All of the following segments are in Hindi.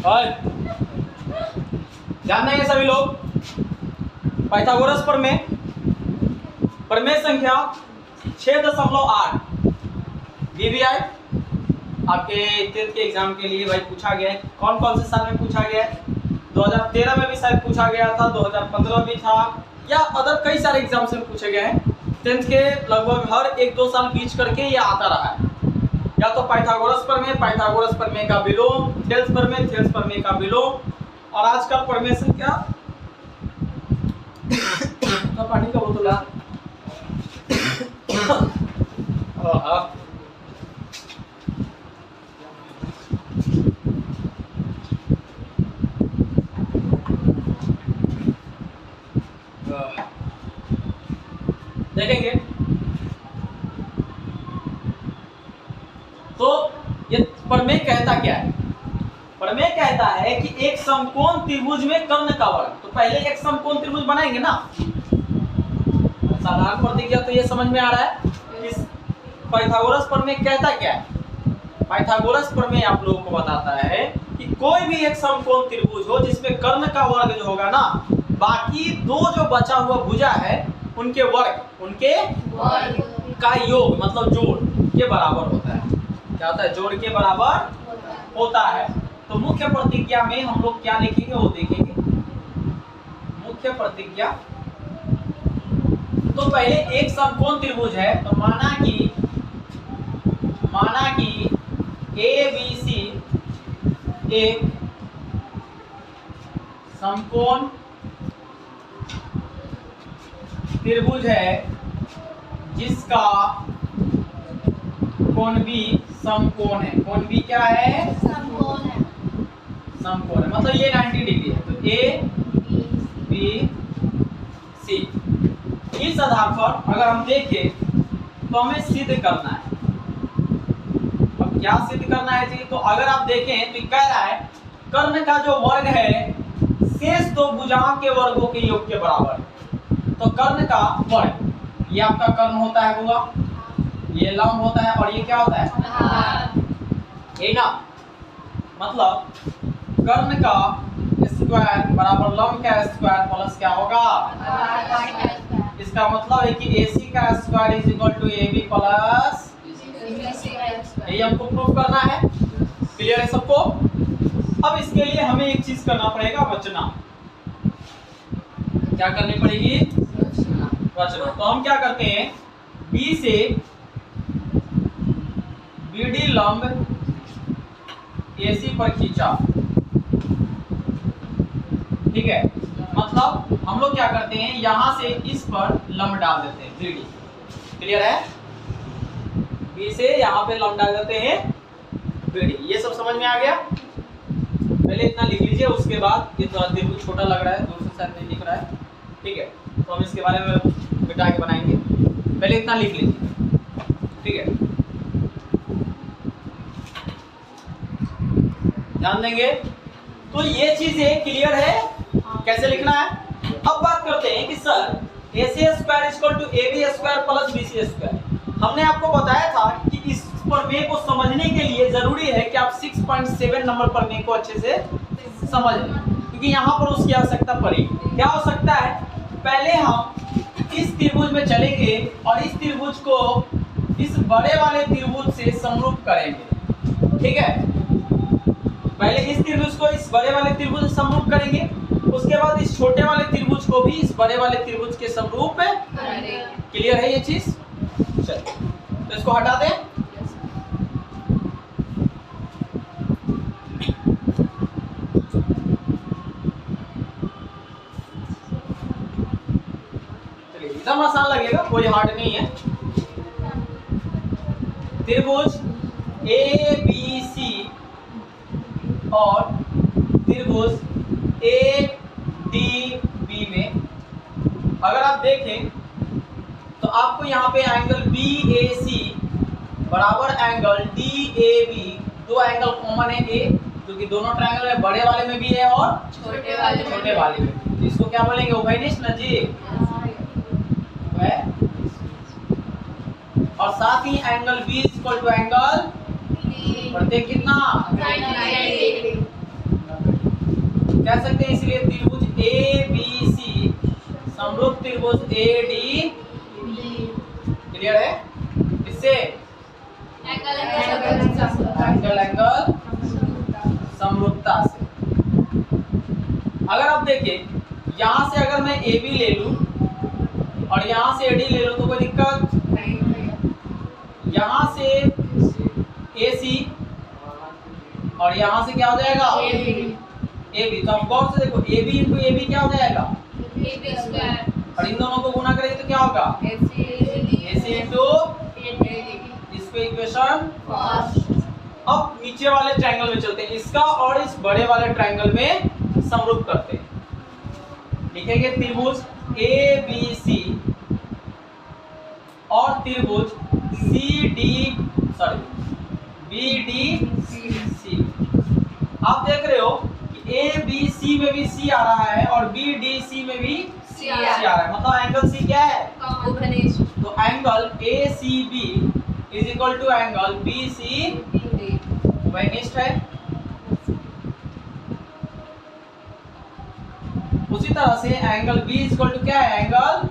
और ध्यान देंगे सभी लोग, पाइथागोरस प्रमेय संख्या 6.8 VVI आपके 10th के एग्जाम के लिए भाई पूछा गया है। कौन कौन से साल में पूछा गया है? 2013 में भी शायद पूछा गया था, 2015 भी था, या अदर कई सारे एग्जाम्स में पूछे गए हैं। 10th के लगभग हर 1-2 साल बीच करके ये आता रहा है। या तो पाइथागोरस प्रमेय का विलोम, थेल्स प्रमेय का विलोम, और आजकल प्रमेय संख्या तो पानी का बोतल देखेंगे। तो ये प्रमेय कहता क्या है? प्रमेय कहता है कि एक समकोण त्रिभुज में कर्ण का वर्ग। तो पहले एक समकोण त्रिभुज बनाएंगे ना, साधारण प्रतिज्ञा तो ये समझ में आ रहा है। इस पाइथागोरस प्रमेय कहता क्या है? पाइथागोरस प्रमेय आप लोगों को बताता है कि कोई भी एक समकोण त्रिभुज हो जिसमें कर्ण का वर्ग जो होगा ना, बाकी दो जो बचा हुआ भुजा है उनके वर्ग का योग मतलब जोड़ के बराबर होता है। क्या होता है? जोड़ के बराबर होता है। तो मुख्य प्रतिज्ञा में हम लोग क्या लिखेंगे वो देखेंगे। मुख्य प्रतिज्ञा तो पहले एक समकोण त्रिभुज है, तो माना कि ABC एक समकोण त्रिभुज है जिसका कोण भी समकोण है। कोण भी क्या है? समकोण है। समकोण है मतलब ये 90 डिग्री है। तो ABC इस आधार पर अगर हम देखें तो हमें सिद्ध करना है। अब क्या सिद्ध करना है जी? तो अगर आप देखें तो कह रहा है कर्ण का जो वर्ग है शेष दो भुजाओं के वर्गों के योग के बराबर है। तो कर्ण का वर्ग, ये आपका कर्ण होता है बुआ, ये लंब होता है, और ये क्या होता है? ये ना, मतलब कर्ण का स्क्वायर बराबर लंब का स्क्वायर प्लस क्या होगा? इसका मतलब है कि AC का square is equal to AB plus यही हमको प्रूफ करना है। क्लियर है सबको? अब इसके लिए हमें एक चीज करना पड़ेगा, रचना। क्या करनी पड़ेगी? रचना। तो हम क्या करते हैं, B से BD लंब AC पर खींचा, ठीक है। मतलब हम लोग क्या करते हैं, यहां से इस पर लंब डाल देते हैं BD। क्लियर है? B से यहां पे लंब डाल देते हैं BD। ये सब समझ में आ गया? पहले इतना लिख लीजिए, उसके बाद ये थोड़ा त्रिभुज छोटा लग रहा है, दूर से शायद नहीं लिख रहा है, ठीक है। तो हम इसके बारे में मिटा के बनाएंगे। पहले इतना लिख लीजिए, ठीक है। ध्यान देंगे। तो ये चीजें क्लियर है कैसे लिखना है। अब बात करते हैं कि sir AC square equal to AB square plus BC square. हमने आपको बताया था कि इस प्रमेय को समझने के लिए जरूरी है कि आप 6.7 नंबर प्रमेय को अच्छे से समझ लें, क्योंकि यहाँ पर उसकी आवश्यकता पड़ेगी। क्या हो सकता है, पहले हम इस त्रिभुज में चलेंगे और इस त्रिभुज को इस बड़े वाले त्रिभुज से समरूप करेंगे, ठीक है। पहले इस त्रिभुज को इस बड़े वाले त्रिभुज से समरूप करेंगे, उसके बाद इस छोटे वाले त्रिभुज को भी इस बड़े वाले त्रिभुज के समरूप करेंगे। क्लियर है ये चीज? चलिए तो इसको हटा दें। चलिए एकदम आसान लगेगा, कोई हार्ड नहीं है। त्रिभुज ABC और त्रिभुज ADB में अगर आप देखें तो आपको यहाँ पे एंगल BAC बराबर एंगल DAB, दो एंगल कॉमन है A, क्योंकि दोनों ट्रायंगल में बड़े वाले में भी है और छोटे वाले में। तो इसको क्या बोलेंगे, उभयनिष्ठ ना जी। और साथ ही angle B equal to angle प्रत्येक कितना कह सकते हैं इसलिए त्रिभुज ABC समरूप त्रिभुज AD, क्लियर है? इससे एंगल समरूपता से। अगर आप देखें यहां से अगर मैं AB ले लूं और यहां से AD ले लूं तो कोई दिक्कत? यहां से AC और यहां से क्या हो जाएगा? AB। तो आप गौर से देखो AB इंटू AB क्या हो जाएगा? AB square. और इन दोनों को गुना करेंगे तो क्या होगा? AC इंटू, इसको इक्वेशन फर्स्ट। अब नीचे वाले ट्रायंगल में चलते हैं, इसका और इस बड़े वाले ट्रायंगल में समरूप करते हैं। लिखेंगे त्रिभुज ABC और त्रिभुज BDC। आप देख रहे हो कि ABC में भी C आ रहा है और BDC में भी C आ रहा है, मतलब एंगल C क्या है? तो angle ACB is equal to angle BCD घनिष्ठ है। उसी तरह से angle B is equal to क्या है? एंगल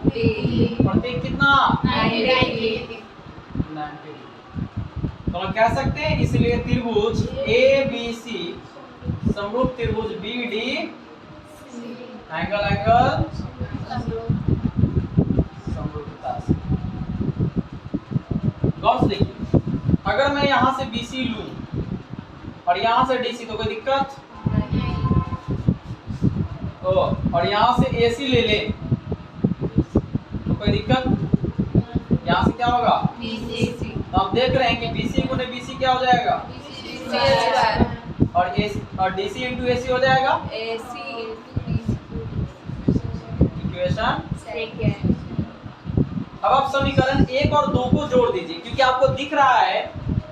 प्रत्येक कितना? 90। तो हम कह सकते हैं इसलिए त्रिभुज ABC समरूप त्रिभुज BD एंगल समरूपता से। गौर से देखिए अगर मैं यहां से BC लूं और यहां से DC तो कोई दिक्कत? और यहां से AC ले ले तो कोई दिक्कत? यहां से क्या होगा? तो आप देख रहे हैं कि BC गुने BC क्या हो जाएगा? और DC इंटू AC हो जाएगा इक्वेशन। अब आप समीकरण 1 और 2 को जोड़ दीजिए क्योंकि आपको दिख रहा है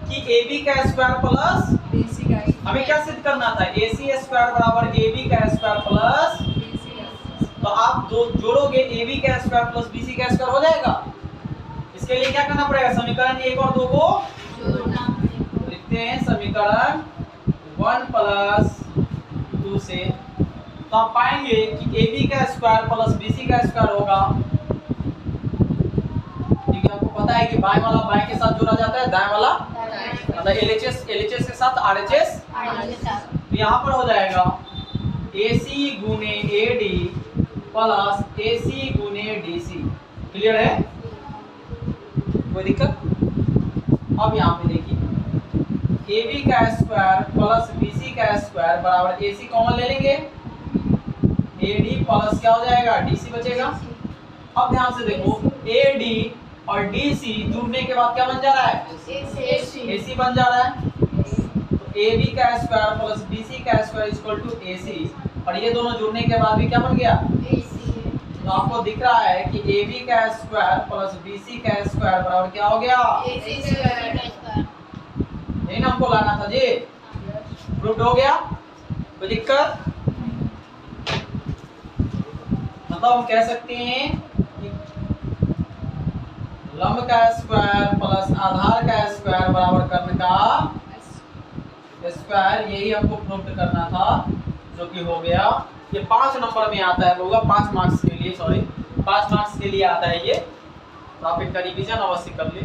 कि AB का स्क्वायर प्लस BC का, हमें क्या सिद्ध करना था? AC स्क्वायर बराबर AB का स्क्वायर प्लस, तो आप दो जोड़ोगे AB का स्क्वायर प्लस BC का स्क्वायर हो जाएगा। इसके लिए क्या करना पड़ेगा? समीकरण 1 और 2 को जोड़ना। लिखते हैं समीकरण 1 प्लस 2 से, तो आप पाएंगे कि AB का स्क्वायर प्लस BC का स्क्वायर होगा, क्योंकि आपको पता है कि बाएं वाला बाएं के साथ जोड़ा जाता है, दाएं वाला मतलब LHS के साथ RHS। तो यहाँ पर हो जाएगा AC गुने AD प्लस AC गुने DC। क्लियर है? कोई दिक्कत? अब यहाँ पे देखिए AB का स्क्वायर प्लस BC का स्क्वायर बराबर AC कॉमन ले लेंगे, AD प्लस क्या हो जाएगा? DC बचेगा। अब ध्यान से देखो AD और DC जुड़ने के बाद क्या बन जा रहा है? AC बन जा रहा है। तो AB का स्क्वायर प्लस BC का स्क्वायर इक्वल टू AC, और ये दोनों जुड़ने के बाद भी क्या बन गया? तो आपको दिख रहा है कि AB का स्क्वायर प्लस BC का स्क्वायर बराबर क्या हो गया? यही ना हमको लाना था जी। प्रूव्ड हो गया? कोई दिक्कत? मतलब हम कह सकते हैं लंब का स्क्वायर प्लस आधार का स्क्वायर बराबर कर्ण का स्क्वायर, यही हमको प्रूव करना था, जो कि हो गया। ये 5 नंबर में आता है, होगा 5 मार्क्स के लिए, 5 मार्क्स के लिए आता है ये, तो आप इनका रिवीजन अवश्य कर ले।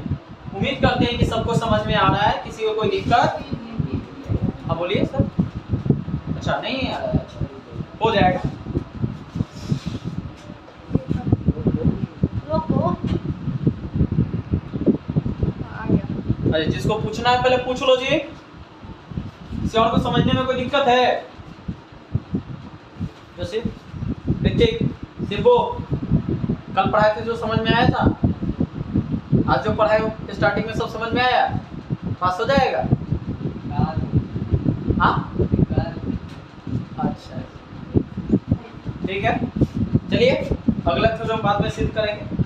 उम्मीद करते हैं कि सबको समझ में आ रहा है, किसी को कोई दिक्कत? हाँ बोलिए सर। अच्छा नहीं आ रहा है, अच्छा हो जाएगा। अरे जिसको पूछना है पहले पूछ लो जी, किसी और को समझने में कोई दिक्कत है? जैसे ऋतिक, सिंबो, कल पढ़ाए थे जो समझ में आया था, आज जो पढ़ाए स्टार्टिंग में सब समझ में आया? पास हो जाएगा? हाँ अच्छा ठीक है, चलिए अगला थ्योरम बाद में सिद्ध करेंगे।